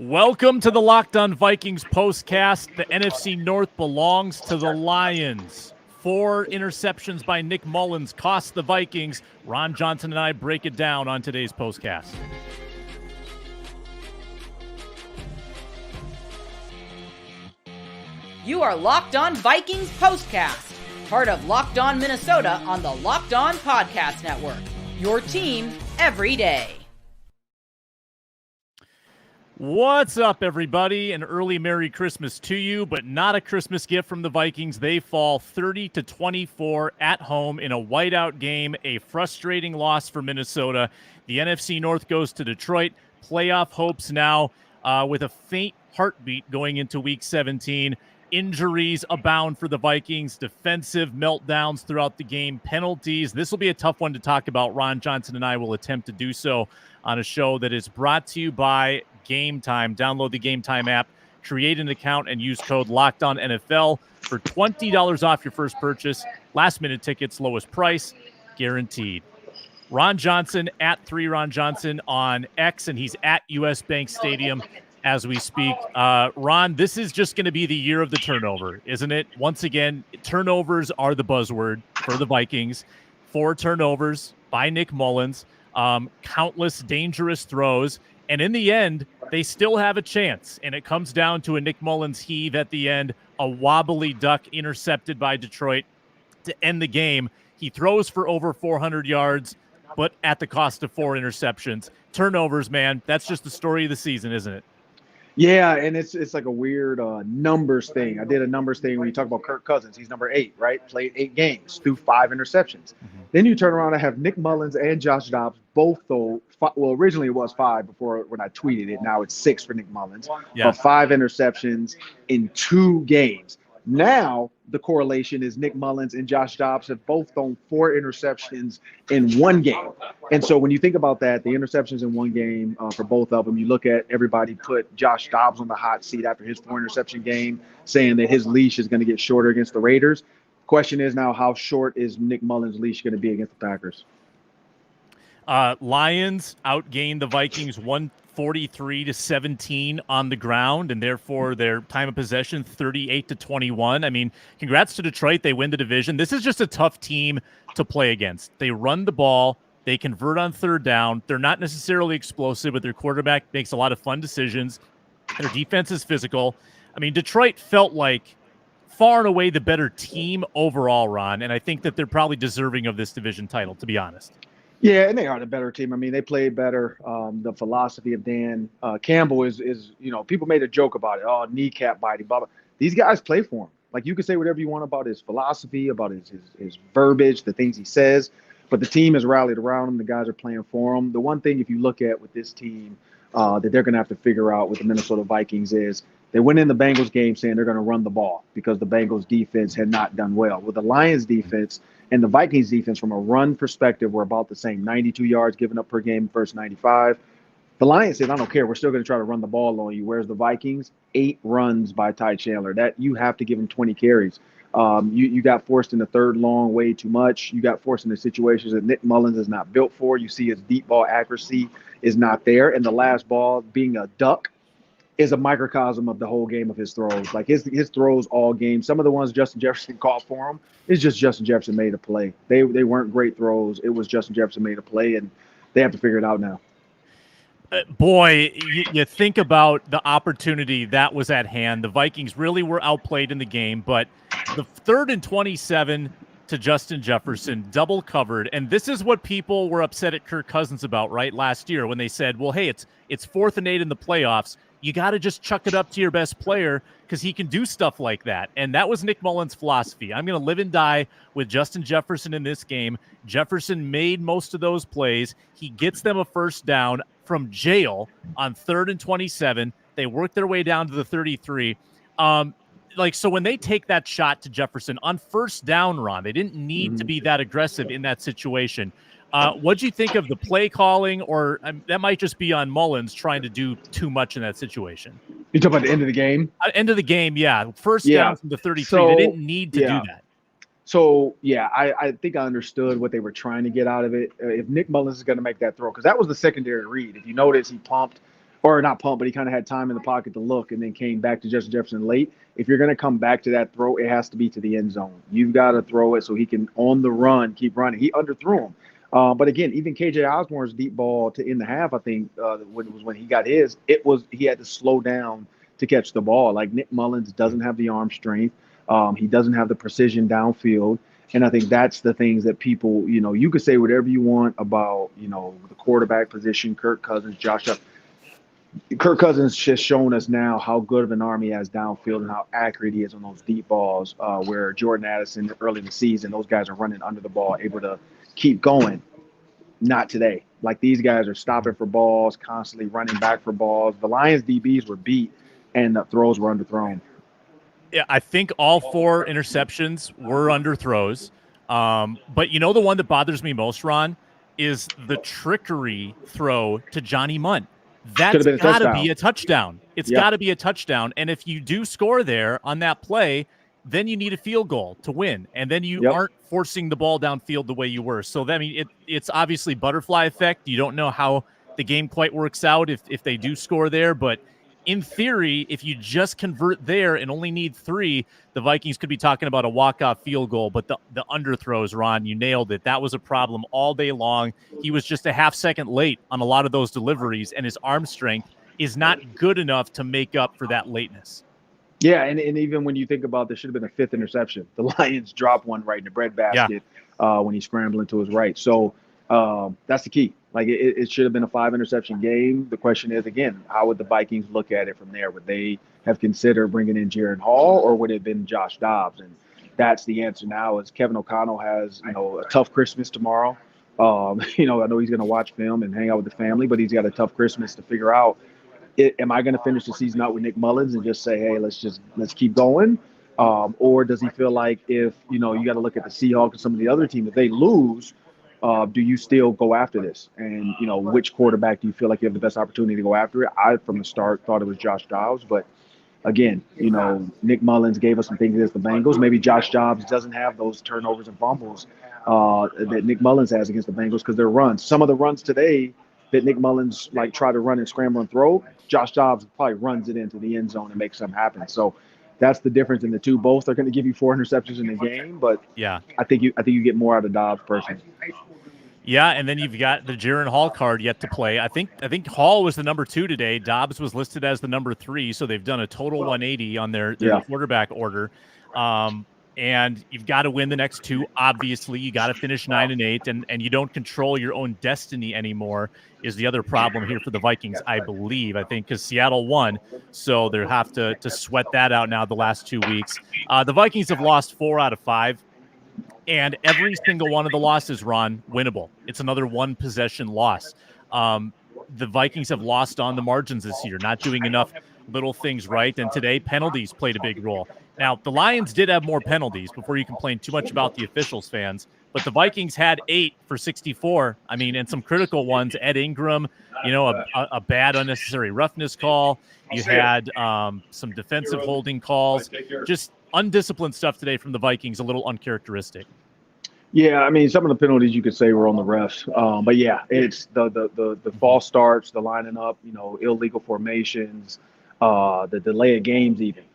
Welcome to the Locked On Vikings postcast. The NFC North belongs to the Lions. 4 interceptions by Nick Mullens cost the Vikings. Ron Johnson and I break it down on today's postcast. You are Locked On Vikings postcast, part of Locked On Minnesota on the Locked On Podcast Network. Your team every day. What's up, everybody? An early Merry Christmas to you, but not a Christmas gift from the Vikings. They fall 30-24 at home in a whiteout game, a frustrating loss for Minnesota. The NFC North goes to Detroit. Playoff hopes now with a faint heartbeat going into Week 17. Injuries abound for the Vikings, defensive meltdowns throughout the game, penalties. This will be a tough one to talk about. Ron Johnson and I will attempt to do so on a show that is brought to you by Game Time. Download the Game Time app, create an account, and use code LOCKEDONNFL for $20 off your first purchase. Last-minute tickets, lowest price, guaranteed. Ron Johnson, at 3Ron Johnson on X, and he's at US Bank Stadium as we speak. Ron, this is just going to be the year of the turnover, isn't it? Once again, turnovers are the buzzword for the Vikings. 4 turnovers by Nick Mullens, countless dangerous throws, and in the end, they still have a chance, and it comes down to a Nick Mullens heave at the end, a wobbly duck intercepted by Detroit to end the game. He throws for over 400 yards, but at the cost of 4 interceptions. Turnovers, man, that's just the story of the season, isn't it? Yeah, and it's like a weird numbers thing. I did a numbers thing when you talk about Kirk Cousins. He's number 8, right? Played 8 games, threw 5 interceptions. Then you turn around and have Nick Mullens and Josh Dobbs both throw. Well, originally it was 5 before when I tweeted it. Now it's 6 for Nick Mullens. Yeah. But 5 interceptions in 2 games. Now the correlation is Nick Mullens and Josh Dobbs have both thrown 4 interceptions in 1 game. And so when you think about that, the interceptions in 1 game for both of them, you look at everybody put Josh Dobbs on the hot seat after his 4 interception game, saying that his leash is going to get shorter against the Raiders. Question is now, how short is Nick Mullens' leash going to be against the Packers? Lions outgained the Vikings 143-17 on the ground, and therefore their time of possession 38-21. I mean, congrats to Detroit. They win the division. This is just a tough team to play against. They run the ball. They convert on 3rd down. They're not necessarily explosive, but their quarterback makes a lot of fun decisions. Their defense is physical. I mean, Detroit felt like far and away the better team overall, Ron, and I think that they're probably deserving of this division title, to be honest. Yeah, and they are the better team. I mean, they played better. The philosophy of Dan Campbell is people made a joke about it. Oh, kneecap biting, blah, blah. These guys play for him. Like, you can say whatever you want about his philosophy, about his verbiage, the things he says, but the team has rallied around him. The guys are playing for him. The one thing, if you look at with this team that they're going to have to figure out with the Minnesota Vikings is they went in the Bengals game saying they're going to run the ball because the Bengals defense had not done well. With the Lions defense and the Vikings defense, from a run perspective, were about the same. 92 yards given up per game, first 95. The Lions said, I don't care. We're still going to try to run the ball on you. Whereas the Vikings, 8 runs by Ty Chandler. That you have to give him 20 carries. You got forced in the 3rd long way too much. You got forced into situations that Nick Mullens is not built for. You see his deep ball accuracy is not there. And the last ball, being a duck, is a microcosm of the whole game of his throws. Like his throws all game. Some of the ones Justin Jefferson caught for him, it's just Justin Jefferson made a play. They weren't great throws. It was Justin Jefferson made a play, and they have to figure it out now. Boy, you think about the opportunity that was at hand. The Vikings really were outplayed in the game, but the 3rd and 27 to Justin Jefferson, double covered. And this is what people were upset at Kirk Cousins about, right, last year when they said, well, hey, it's 4th and 8 in the playoffs. You got to just chuck it up to your best player because he can do stuff like that. And that was Nick Mullens' philosophy. I'm going to live and die with Justin Jefferson in this game. Jefferson made most of those plays. He gets them a first down from jail on 3rd and 27. They work their way down to the 33. So when they take that shot to Jefferson on first down, Ron, they didn't need to be that aggressive in that situation. What'd you think of the play calling, or that might just be on Mullens trying to do too much in that situation? You talking about the end of the game? End of the game, yeah. First down from the 33. They didn't need to do that. So, yeah, I think I understood what they were trying to get out of it. If Nick Mullens is going to make that throw, because that was the secondary read. If you notice, he pumped or not pump, but he kind of had time in the pocket to look and then came back to Justin Jefferson late. If you're going to come back to that throw, it has to be to the end zone. You've got to throw it so he can, on the run, keep running. He underthrew him. But again, even KJ Osborne's deep ball to end the half, I think, when he got his, he had to slow down to catch the ball. Like Nick Mullens doesn't have the arm strength. He doesn't have the precision downfield. And I think that's the things that people, you could say whatever you want about, the quarterback position, Kirk Cousins, Josh Allen. Kirk Cousins just shown us now how good of an arm he has downfield and how accurate he is on those deep balls, where Jordan Addison early in the season, those guys are running under the ball, able to keep going. Not today. Like, these guys are stopping for balls, constantly running back for balls. The Lions DBs were beat, and the throws were underthrown. Yeah, I think all 4 interceptions were underthrows. But the one that bothers me most, Ron, is the trickery throw to Johnny Mundt. That's got to be a touchdown. It's got to be a touchdown. And if you do score there on that play, then you need a field goal to win. And then you aren't forcing the ball downfield the way you were. So, it's obviously butterfly effect. You don't know how the game quite works out if they do score there. But in theory, if you just convert there and only need 3, the Vikings could be talking about a walk-off field goal. But the underthrows, Ron, you nailed it. That was a problem all day long. He was just a half second late on a lot of those deliveries, and his arm strength is not good enough to make up for that lateness. Yeah, and even when you think about, there should have been a 5th interception. The Lions dropped one right in the breadbasket when he's scrambling to his right. So that's the key. Like, it should have been a 5-interception game. The question is, again, how would the Vikings look at it from there? Would they have considered bringing in Jaron Hall, or would it have been Josh Dobbs? And that's the answer now, is Kevin O'Connell has, a tough Christmas tomorrow. I know he's going to watch film and hang out with the family, but he's got a tough Christmas to figure out. Am I going to finish the season out with Nick Mullens and just say, hey, let's keep going? Or does he feel like, if, you got to look at the Seahawks and some of the other teams, if they lose, do you still go after this? And, which quarterback do you feel like you have the best opportunity to go after it? I, from the start, thought it was Josh Dobbs. But, again, Nick Mullens gave us some things against the Bengals. Maybe Josh Dobbs doesn't have those turnovers and fumbles that Nick Mullens has against the Bengals, because they're runs. Some of the runs today that Nick Mullens, try to run and scramble and throw, Josh Dobbs probably runs it into the end zone and makes something happen. So that's the difference in the two. Both are going to give you 4 interceptions in the game, but I think you get more out of Dobbs personally. Yeah, and then you've got the Jaron Hall card yet to play. I think Hall was the number 2 today. Dobbs was listed as the number 3, so they've done a total 180 on their quarterback order. And you've got to win the next 2. Obviously, you got to finish 9-8, and you don't control your own destiny anymore is the other problem here for the Vikings, I believe. I think because Seattle won, so they'll have to sweat that out now the last 2 weeks. The Vikings have lost 4 out of 5. And every single one of the losses, Ron, winnable. It's another 1-possession loss. The Vikings have lost on the margins this year, not doing enough little things right. And today, penalties played a big role. Now, the Lions did have more penalties before you complain too much about the officials, fans. But the Vikings had 8 for 64. And some critical ones. Ed Ingram, a bad unnecessary roughness call. You had some defensive holding calls. Just undisciplined stuff today from the Vikings, a little uncharacteristic. Yeah, some of the penalties you could say were on the refs. But yeah, it's the false starts, the lining up, illegal formations, the delay of games, even,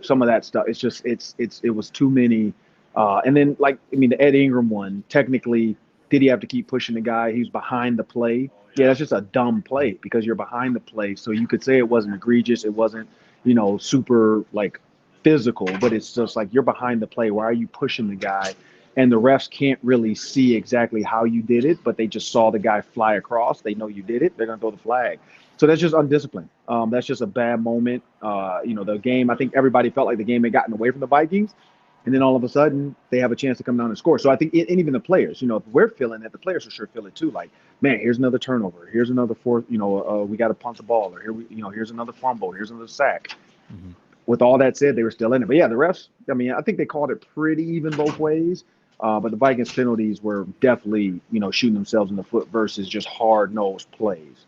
some of that stuff. It's just it was too many. And then the Ed Ingram one, technically, did he have to keep pushing the guy? He was behind the play. Yeah, that's just a dumb play because you're behind the play. So you could say it wasn't egregious. It wasn't, super physical, but it's just you're behind the play. Why are you pushing the guy? And the refs can't really see exactly how you did it, but they just saw the guy fly across. They know you did it. They're going to throw the flag. So that's just undisciplined. That's just a bad moment. The game, I think everybody felt like the game had gotten away from the Vikings. And then all of a sudden, they have a chance to come down and score. So I think, and even the players, if we're feeling it, the players will sure feel it too. Man, here's another turnover. Here's another fourth, we got to punt the ball. Or here's another fumble. Here's another sack. Mm-hmm. With all that said, they were still in it. But yeah, the refs, I think they called it pretty even both ways. But the Vikings penalties were definitely, shooting themselves in the foot versus just hard-nosed plays.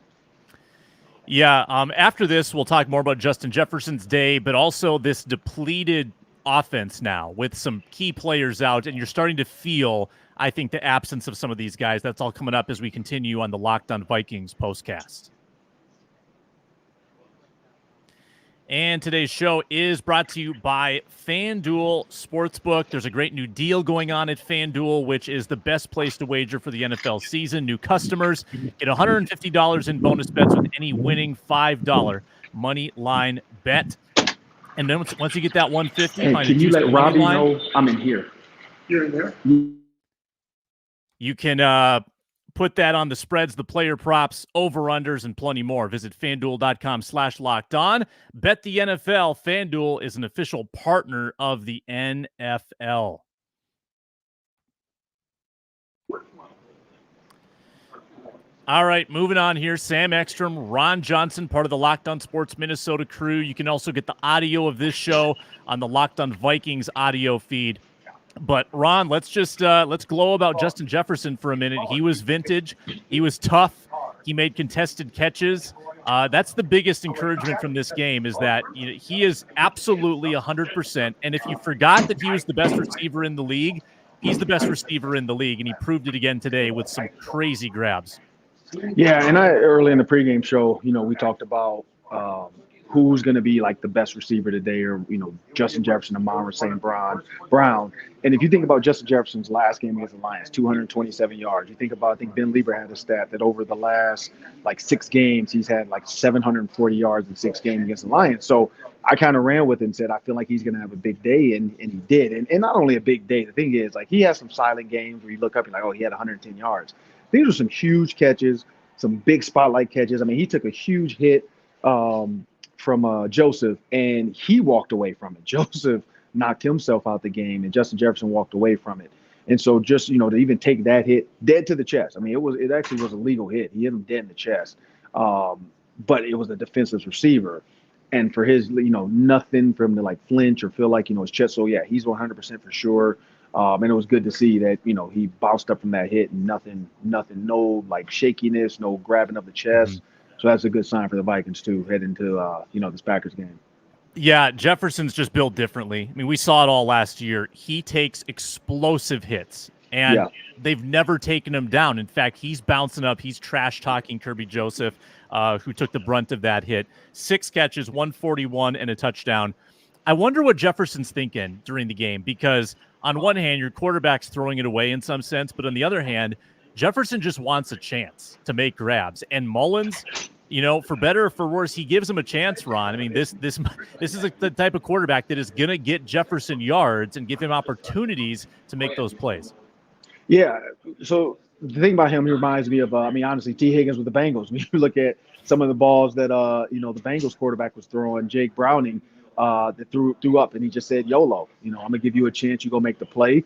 Yeah, after this, we'll talk more about Justin Jefferson's day, but also this depleted offense now with some key players out, and you're starting to feel, I think, the absence of some of these guys. That's all coming up as we continue on the Locked On Vikings postcast. And today's show is brought to you by FanDuel Sportsbook. There's a great new deal going on at FanDuel, which is the best place to wager for the NFL season. New customers get $150 in bonus bets with any winning $5 money line bet. And then once you get that 150, hey, find can you let Robbie line, know I'm in here? You're in there? You can put that on the spreads, the player props, over-unders, and plenty more. Visit FanDuel.com/lockedon. Bet the NFL. FanDuel is an official partner of the NFL. All right, moving on here. Sam Ekstrom, Ron Johnson, part of the Locked On Sports Minnesota crew. You can also get the audio of this show on the Locked On Vikings audio feed. But Ron, let's glow about Justin Jefferson for a minute. He was vintage. He was tough. He made contested catches. That's the biggest encouragement from this game, is that he is absolutely 100%. And if you forgot that he was the best receiver in the league, he's the best receiver in the league, and he proved it again today with some crazy grabs. Yeah, and early in the pregame show, we talked about who's going to be like the best receiver today, or Justin Jefferson, Amon St. Brown. And if you think about Justin Jefferson's last game against the Lions, 227 yards. You think about, I think Ben Lieber had a stat that over the last 6 games, he's had 740 yards in 6 games against the Lions. So I kind of ran with it and said, I feel like he's going to have a big day, and he did. And not only a big day, the thing is, he has some silent games where you look up and he had 110 yards. These are some huge catches, some big spotlight catches. I mean, he took a huge hit from Joseph, and he walked away from it. Joseph knocked himself out the game, and Justin Jefferson walked away from it. And so just, to even take that hit dead to the chest. I mean, it actually was a legal hit. He hit him dead in the chest. But it was a defensive receiver. And for his, nothing for him to flinch or feel like, his chest. So yeah, he's 100% for sure. And it was good to see that, he bounced up from that hit and nothing, no shakiness, no grabbing of the chest. Mm-hmm. So that's a good sign for the Vikings too, heading to, this Packers game. Yeah, Jefferson's just built differently. I mean, we saw it all last year. He takes explosive hits, and they've never taken him down. In fact, he's bouncing up. He's trash-talking Kirby Joseph, who took the brunt of that hit. 6 catches, 141, and a touchdown. I wonder what Jefferson's thinking during the game, because on one hand, your quarterback's throwing it away in some sense, but on the other hand, Jefferson just wants a chance to make grabs. And Mullens, for better or for worse, he gives him a chance, Ron. I mean, this is the type of quarterback that is going to get Jefferson yards and give him opportunities to make those plays. Yeah, so the thing about him, he reminds me of, honestly, T. Higgins with the Bengals. When you look at some of the balls that, the Bengals quarterback was throwing, Jake Browning, that threw up, and he just said, YOLO, I'm going to give you a chance, you go make the play.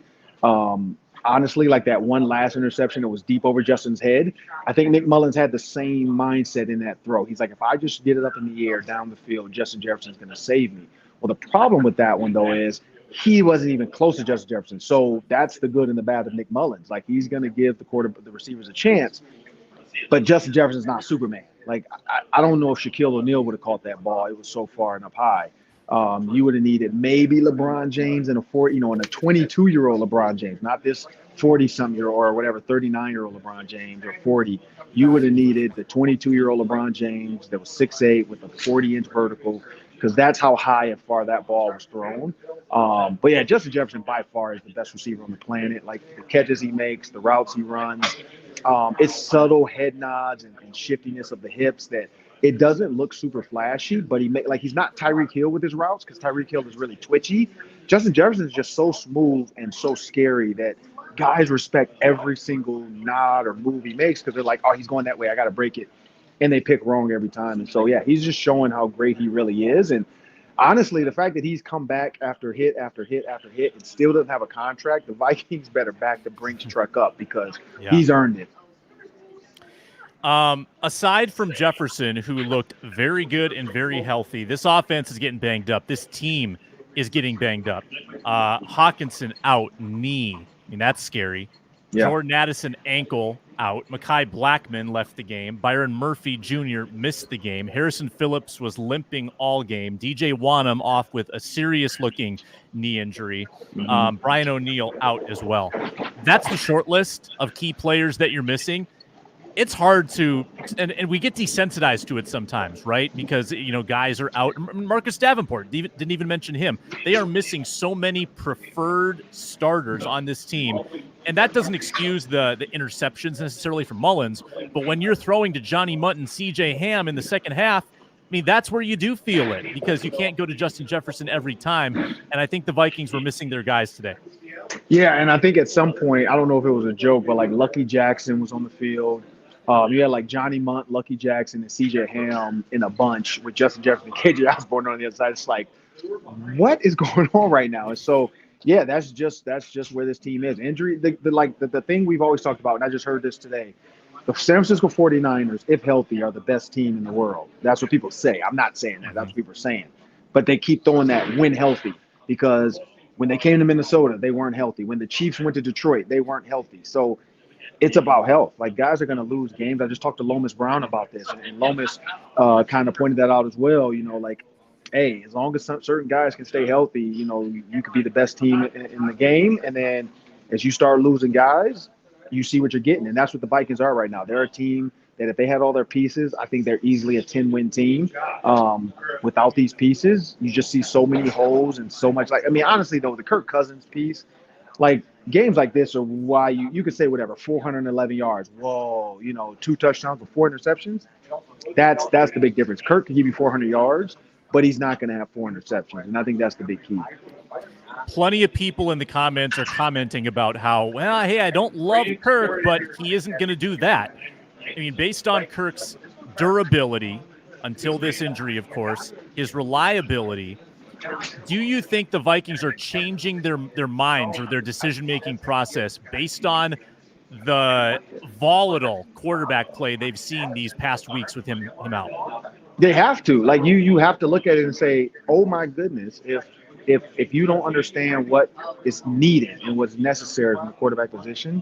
Honestly, that one last interception that was deep over Justin's head, I think Nick Mullens had the same mindset in that throw. He's like, if I just get it up in the air down the field, Justin Jefferson's going to save me. Well, the problem with that one, though, is he wasn't even close to Justin Jefferson. So that's the good and the bad of Nick Mullens. He's going to give the receivers a chance, but Justin Jefferson's not Superman. I don't know if Shaquille O'Neal would have caught that ball. It was so far and up high. You would have needed maybe LeBron James and a 22-year-old LeBron James, not this 40-something-year-old or whatever, 39-year-old LeBron James or 40. You would have needed the 22-year-old LeBron James that was 6'8" with a 40-inch vertical, because that's how high and far that ball was thrown. But yeah, Justin Jefferson by far is the best receiver on the planet. The catches he makes, the routes he runs, it's subtle head nods and shiftiness of the hips that it doesn't look super flashy, but he's not Tyreek Hill with his routes, because Tyreek Hill is really twitchy. Justin Jefferson is just so smooth and so scary that guys respect every single nod or move he makes, because they're like, oh, he's going that way, I got to break it. And they pick wrong every time. And so, yeah, he's just showing how great he really is. And honestly, the fact that he's come back after hit after hit after hit and still doesn't have a contract, the Vikings better back the Brinks truck up, because he's earned it. Aside from Jefferson, who looked very good and very healthy, this offense is getting banged up. This team is getting banged up. Hawkinson out, knee. I mean, that's scary. Yeah. Jordan Addison ankle out. Mekhi Blackmon left the game. Byron Murphy Jr. missed the game. Harrison Phillips was limping all game. DJ Wanham off with a serious-looking knee injury. Brian O'Neill out as well. That's the short list of key players that you're missing. it's hard to, and we get desensitized to it sometimes, right? Because, guys are out. Marcus Davenport, didn't even mention him. They are missing so many preferred starters on this team. And that doesn't excuse the interceptions necessarily from Mullens. But when you're throwing to Johnny Mutt and CJ Ham in the second half, I mean, that's where you do feel it, because you can't go to Justin Jefferson every time. And I think the Vikings were missing their guys today. Yeah, and I think at some point, I don't know if it was a joke, but like Lucky Jackson was on the field. You had like Johnny Munt, Lucky Jackson, and CJ Ham in a bunch with Justin Jefferson and KJ Osborne on the other side. It's like, what is going on right now? And so, yeah, that's just where this team is. Injury, the thing we've always talked about, and I just heard this today. The San Francisco 49ers, if healthy, are the best team in the world. That's what people say. I'm not saying that. That's what people are saying. But they keep throwing that when healthy, because when they came to Minnesota, they weren't healthy. When the Chiefs went to Detroit, they weren't healthy. So it's about health. Like, guys are going to lose games. I just talked to Lomas Brown about this, and Lomas kind of pointed that out as well. Hey, as long as certain guys can stay healthy, you could be the best team in the game. And then as you start losing guys, you see what you're getting. And that's what the Vikings are right now. They're a team that if they had all their pieces, I think they're easily a 10-win team. Without these pieces, you just see so many holes and so much. Honestly, though, the Kirk Cousins piece, games like this are why you could say whatever, 411 yards. Whoa, 2 touchdowns with 4 interceptions. That's the big difference. Kirk can give you 400 yards, but he's not going to have 4 interceptions. And I think that's the big key. Plenty of people in the comments are commenting about how, hey, I don't love Kirk, but he isn't going to do that. Based on Kirk's durability, until this injury, of course, his reliability, do you think the Vikings are changing their minds or their decision-making process based on the volatile quarterback play they've seen these past weeks with him out? They have to. You have to look at it and say, oh, my goodness, if you don't understand what is needed and what's necessary from the quarterback position,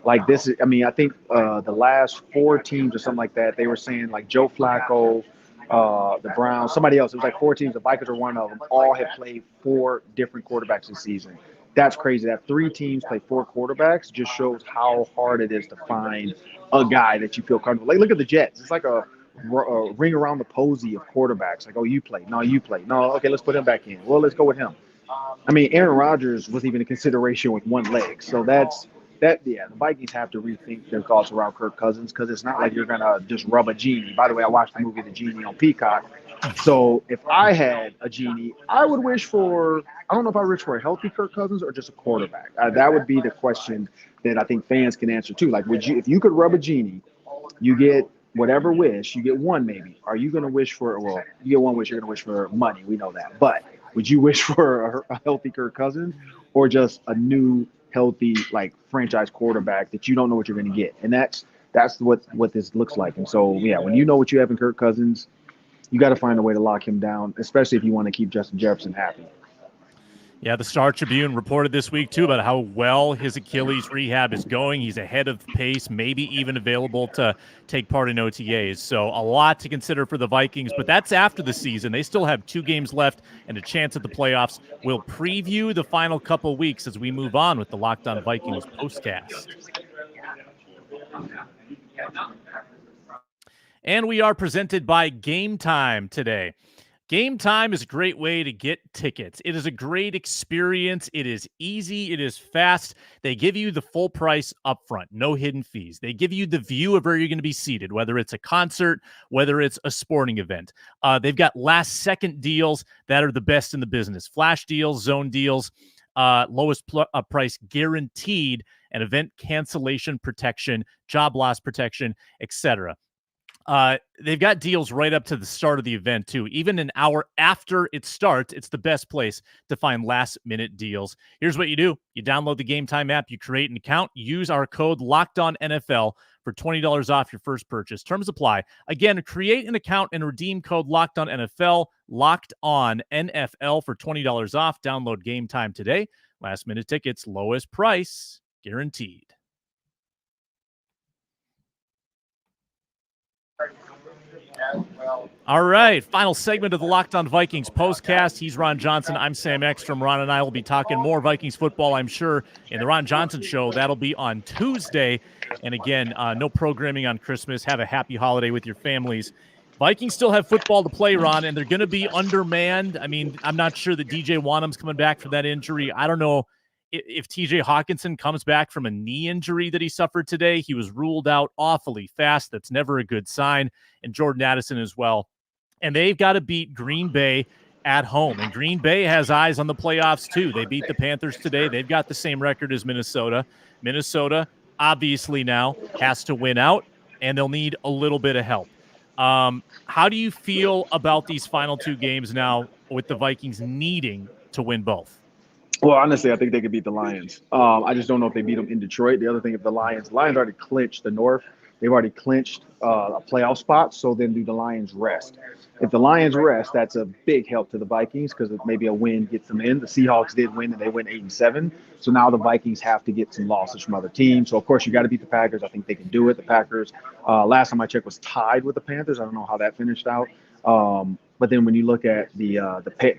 like this is, I think the last 4 teams or something like that, they were saying like Joe Flacco, the Browns, somebody else. It was like 4 teams. The Vikings are one of them. All have played 4 different quarterbacks this season. That's crazy. That 3 teams play 4 quarterbacks just shows how hard it is to find a guy that you feel comfortable. Look at the Jets. It's like a ring around the posy of quarterbacks. Like, oh, you play. No, you play. No, okay, let's put him back in. Well, let's go with him. Aaron Rodgers wasn't even a consideration with 1 leg. So the Vikings have to rethink their thoughts around Kirk Cousins, because it's not like you're going to just rub a genie. By the way, I watched the movie The Genie on Peacock. So if I had a genie, I would wish for – I don't know if I wish for a healthy Kirk Cousins or just a quarterback. That would be the question that I think fans can answer too. Like, if you could rub a genie, you get whatever wish, you get 1 maybe. Are you going to wish for – well, you get 1 wish, you're going to wish for money. We know that. But would you wish for a healthy Kirk Cousins or just a new – healthy, franchise quarterback that you don't know what you're going to get? And that's what this looks like. And so, yeah, when you know what you have in Kirk Cousins, you got to find a way to lock him down, especially if you want to keep Justin Jefferson happy. Yeah, the Star Tribune reported this week, too, about how well his Achilles rehab is going. He's ahead of pace, maybe even available to take part in OTAs. So a lot to consider for the Vikings, but that's after the season. They still have 2 games left and a chance at the playoffs. We'll preview the final couple weeks as we move on with the Locked On Vikings postcast. And we are presented by Game Time today. Game Time is a great way to get tickets. It is a great experience. It is easy. It is fast. They give you the full price up front, no hidden fees. They give you the view of where you're going to be seated, whether it's a concert, whether it's a sporting event. They've got last-second deals that are the best in the business. Flash deals, zone deals, lowest price guaranteed, and event cancellation protection, job loss protection, etc. They've got deals right up to the start of the event, too. Even an hour after it starts, it's the best place to find last-minute deals. Here's what you do. You download the Game Time app, you create an account, use our code LOCKEDONNFL for $20 off your first purchase. Terms apply. Again, create an account and redeem code LOCKEDONNFL, LOCKEDONNFL for $20 off. Download Game Time today. Last-minute tickets, lowest price, guaranteed. All right, final segment of the Locked On Vikings postcast. He's Ron Johnson. I'm Sam Ekstrom. Ron and I will be talking more Vikings football, I'm sure, in the Ron Johnson Show. That'll be on Tuesday. And again, no programming on Christmas. Have a happy holiday with your families. Vikings still have football to play, Ron, and they're going to be undermanned. I mean, I'm not sure that DJ Wanham's coming back from that injury. I don't know if TJ Hawkinson comes back from a knee injury that he suffered today. He was ruled out awfully fast. That's never a good sign. And Jordan Addison as well. And they've got to beat Green Bay at home. And Green Bay has eyes on the playoffs, too. They beat the Panthers today. They've got the same record as Minnesota. Minnesota, obviously now, has to win out, and they'll need a little bit of help. How do you feel about these final two games now with the Vikings needing to win both? Well, honestly, I think they could beat the Lions. I just don't know if they beat them in Detroit. The other thing, if the Lions already clinched the North. They've already clinched a playoff spot, so then do the Lions rest? If the Lions rest, that's a big help to the Vikings because maybe a win gets them in. The Seahawks did win, and they went 8-7. So now the Vikings have to get some losses from other teams. So, of course, you got to beat the Packers. I think they can do it. The Packers, last time I checked, was tied with the Panthers. I don't know how that finished out. But then when you look at the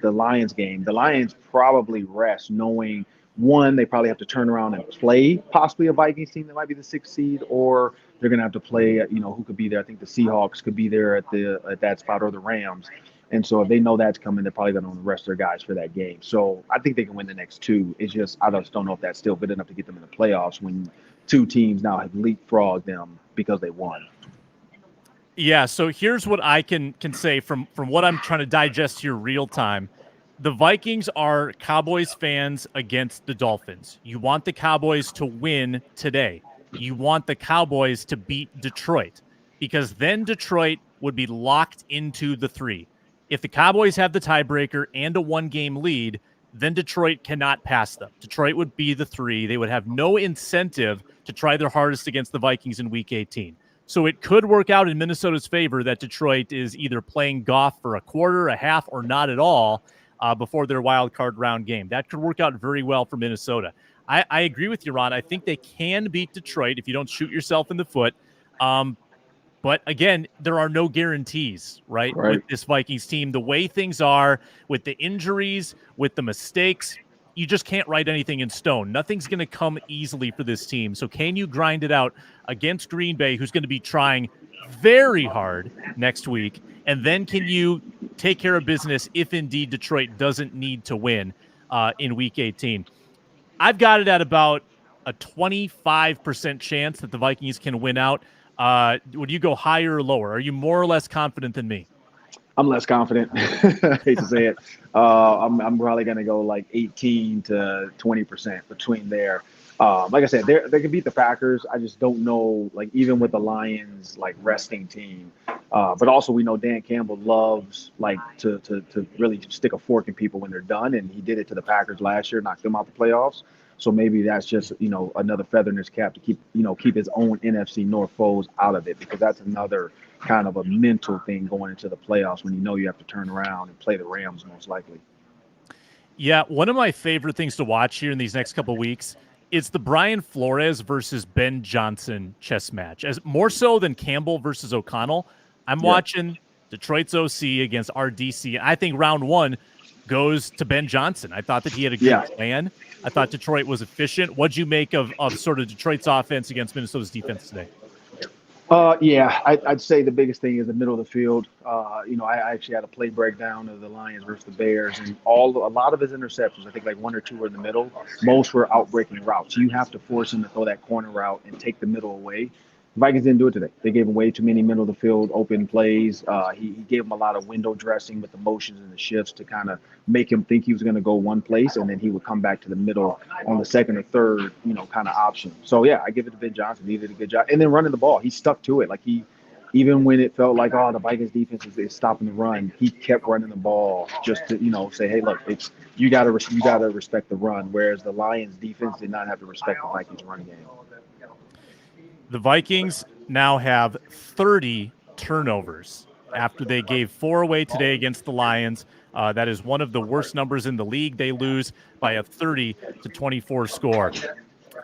Lions game, the Lions probably rest knowing, one, they probably have to turn around and play possibly a Vikings team that might be the 6th seed, or they're going to have to play, who could be there. I think the Seahawks could be there at that spot, or the Rams. And so if they know that's coming, they're probably going to rest their guys for that game. So I think they can win the next two. It's just, I just don't know if that's still good enough to get them in the playoffs when two teams now have leapfrogged them because they won. Yeah, so here's what I can say from what I'm trying to digest here real time. The Vikings are Cowboys fans against the Dolphins. You want the Cowboys to win today. You want the Cowboys to beat Detroit because then Detroit would be locked into the 3. If the Cowboys have the tiebreaker and a 1-game lead, then Detroit cannot pass them. Detroit would be the 3. They would have no incentive to try their hardest against the Vikings in Week 18. So it could work out in Minnesota's favor that Detroit is either playing Goff for a quarter, a half, or not at all before their wild card round game. That could work out very well for Minnesota. I agree with you, Ron. I think they can beat Detroit if you don't shoot yourself in the foot. But again, there are no guarantees, right, with this Vikings team. The way things are, with the injuries, with the mistakes, you just can't write anything in stone. Nothing's going to come easily for this team. So can you grind it out against Green Bay, who's going to be trying very hard next week? And then can you take care of business if indeed Detroit doesn't need to win in Week 18? I've got it at about a 25% chance that the Vikings can win out. Would you go higher or lower? Are you more or less confident than me? I'm less confident. I hate to say it. I'm probably going to go like 18 to 20% between there. Like I said, they can beat the Packers. I just don't know, like, even with the Lions, like, resting team. But also we know Dan Campbell loves, like, to really stick a fork in people when they're done. And he did it to the Packers last year, knocked them out the playoffs. So maybe that's just, another feather in his cap to keep his own NFC North foes out of it, because that's another kind of a mental thing going into the playoffs when you have to turn around and play the Rams most likely. Yeah, one of my favorite things to watch here in these next couple of weeks is the Brian Flores versus Ben Johnson chess match. As more so than Campbell versus O'Connell, I'm watching Detroit's OC against RDC. I think round 1 goes to Ben Johnson. I thought that he had a good plan. I thought Detroit was efficient. What'd you make of sort of Detroit's offense against Minnesota's defense today? I'd say the biggest thing is the middle of the field. I actually had a play breakdown of the Lions versus the Bears, and a lot of his interceptions, I think like 1 or 2 were in the middle. Most were outbreaking routes. You have to force him to throw that corner route and take the middle away. The Vikings didn't do it today. They gave him way too many middle of the field open plays. He gave him a lot of window dressing with the motions and the shifts to kind of make him think he was going to go one place, and then he would come back to the middle on the second or third, kind of option. So, yeah, I give it to Ben Johnson. He did a good job. And then running the ball, he stuck to it. Like, even when it felt like, the Vikings defense is stopping the run, he kept running the ball just to, say, hey, look, you got to respect the run, whereas the Lions defense did not have to respect the Vikings run game. The Vikings now have 30 turnovers after they gave 4 away today against the Lions. That is one of the worst numbers in the league. They lose by a 30-24 score.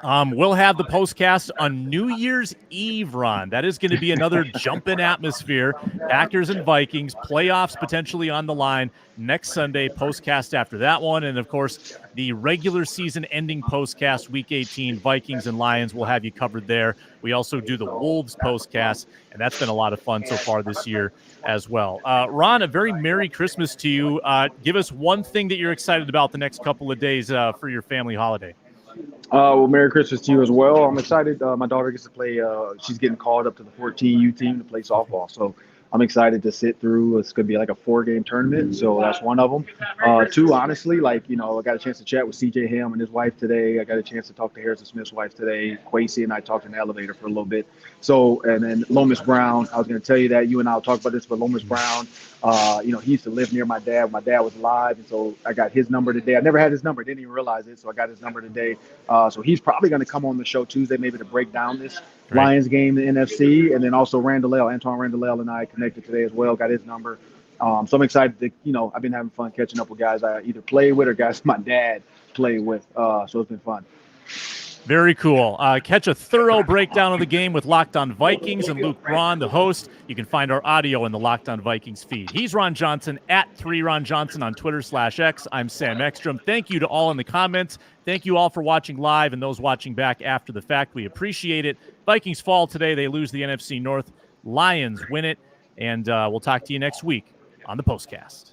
We'll have the postcast on New Year's Eve, Ron. That is going to be another jumping atmosphere. Packers and Vikings, playoffs potentially on the line next Sunday, postcast after that one. And, of course, the regular season ending postcast, Week 18, Vikings and Lions. We'll have you covered there. We also do the Wolves postcast, and that's been a lot of fun so far this year as well. Ron, a very Merry Christmas to you. Give us one thing that you're excited about the next couple of days for your family holiday. Well, Merry Christmas to you as well. I'm excited. My daughter gets to play. She's getting called up to the 14U team to play softball. So I'm excited to sit through. It's going to be like a 4-game tournament. So that's one of them. 2, honestly, I got a chance to chat with CJ Ham and his wife today. I got a chance to talk to Harrison Smith's wife today. Quasey and I talked in the elevator for a little bit. So, and then Lomas Brown, I was going to tell you that. You and I will talk about this, but Lomas Brown, he used to live near my dad when my dad was alive. And so I got his number today. I never had his number. Didn't even realize it. So I got his number today. So he's probably going to come on the show Tuesday, maybe to break down this Lions game, the NFC. And then also Antoine Randall and I connected today as well, got his number. So I'm excited to, I've been having fun catching up with guys I either play with or guys my dad played with. So it's been fun. Very cool. Catch a thorough breakdown of the game with Locked On Vikings and Luke Braun, the host. You can find our audio in the Locked On Vikings feed. He's Ron Johnson, at 3Ron Johnson on Twitter/X. I'm Sam Ekstrom. Thank you to all in the comments. Thank you all for watching live and those watching back after the fact. We appreciate it. Vikings fall today. They lose the NFC North. Lions win it. And we'll talk to you next week on the postcast.